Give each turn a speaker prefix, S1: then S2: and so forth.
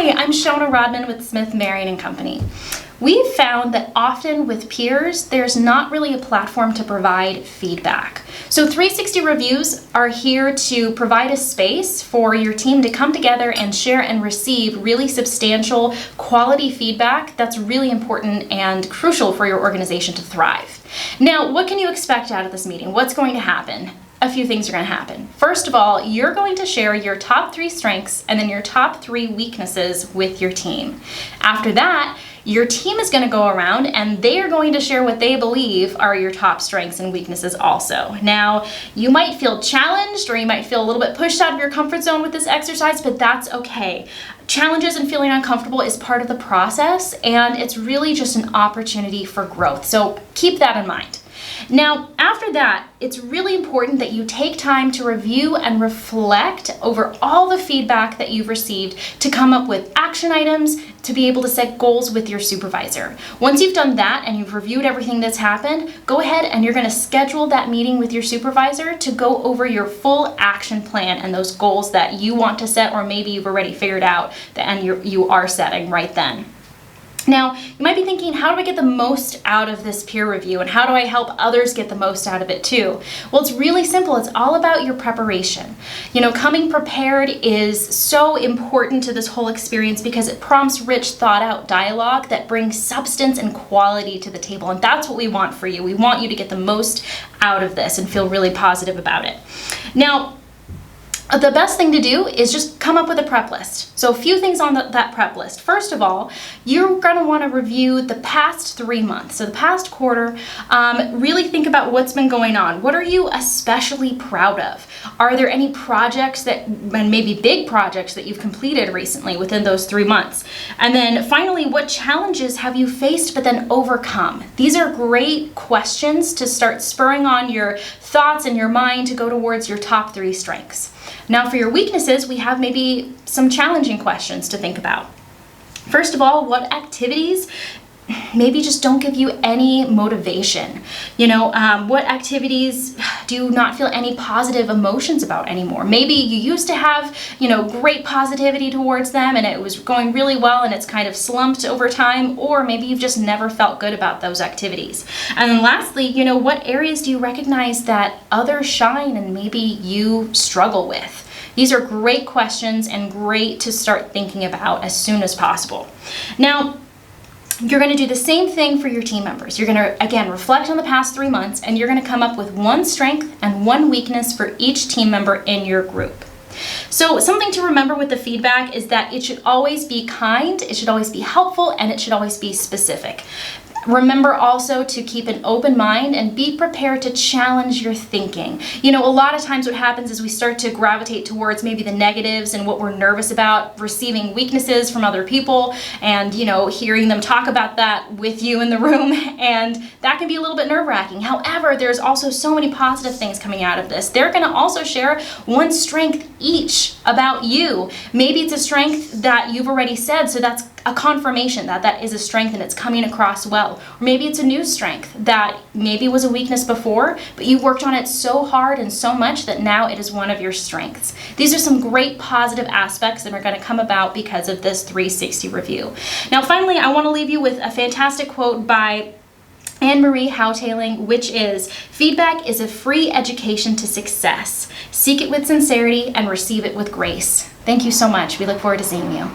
S1: Hi, I'm Shona Rodman with Smith Marian & Company. We've found that often with peers, there's not really a platform to provide feedback. So 360 Reviews are here to provide a space for your team to come together and share and receive really substantial quality feedback that's really important and crucial for your organization to thrive. Now, what can you expect out of this meeting? What's going to happen? A few things are going to happen. First of all, you're going to share your top 3 strengths and then your top 3 weaknesses with your team. After that, your team is going to go around and they are going to share what they believe are your top strengths and weaknesses also. Now, you might feel challenged or you might feel a little bit pushed out of your comfort zone with this exercise, but that's okay. Challenges and feeling uncomfortable is part of the process, and it's really just an opportunity for growth. So keep that in mind. Now, after that, it's really important that you take time to review and reflect over all the feedback that you've received to come up with action items to be able to set goals with your supervisor. Once you've done that and you've reviewed everything that's happened, go ahead and you're going to schedule that meeting with your supervisor to go over your full action plan and those goals that you want to set, or maybe you've already figured out and you are setting right then. Now, you might be thinking, how do I get the most out of this peer review and how do I help others get the most out of it too? Well, it's really simple. It's all about your preparation. Coming prepared is so important to this whole experience because it prompts rich, thought out dialogue that brings substance and quality to the table. And that's what we want for you. We want you to get the most out of this and feel really positive about it. Now, the best thing to do is just come up with a prep list. So a few things on that prep list. First of all, you're going to want to review the past 3 months, so the past quarter. Really think about what's been going on. What are you especially proud of? Are there any projects and maybe big projects that you've completed recently within those 3 months? And then finally, what challenges have you faced but then overcome? These are great questions to start spurring on your thoughts and your mind to go towards your top 3 strengths. Now, for your weaknesses, we have maybe some challenging questions to think about. First of all, what activities maybe just don't give you any motivation? What activities do you not feel any positive emotions about anymore? Maybe you used to have, great positivity towards them and it was going really well and it's kind of slumped over time, or maybe you've just never felt good about those activities. And then lastly, what areas do you recognize that others shine and maybe you struggle with? These are great questions and great to start thinking about as soon as possible. Now, you're going to do the same thing for your team members. You're going to, again, reflect on the past 3 months, and you're going to come up with 1 strength and 1 weakness for each team member in your group. So something to remember with the feedback is that it should always be kind, it should always be helpful, and it should always be specific. Remember also to keep an open mind and be prepared to challenge your thinking. A lot of times what happens is we start to gravitate towards maybe the negatives and what we're nervous about, receiving weaknesses from other people and, hearing them talk about that with you in the room, and that can be a little bit nerve-wracking. However, there's also so many positive things coming out of this. They're going to also share 1 strength each about you. Maybe it's a strength that you've already said, so that's a confirmation that is a strength and it's coming across well. Or maybe it's a new strength that maybe was a weakness before, but you worked on it so hard and so much that now it is one of your strengths. These are some great positive aspects that are going to come about because of this 360 review. Now, finally, I want to leave you with a fantastic quote by Anne-Marie Houtaling, which is, "Feedback is a free education to success. Seek it with sincerity and receive it with grace." Thank you so much. We look forward to seeing you.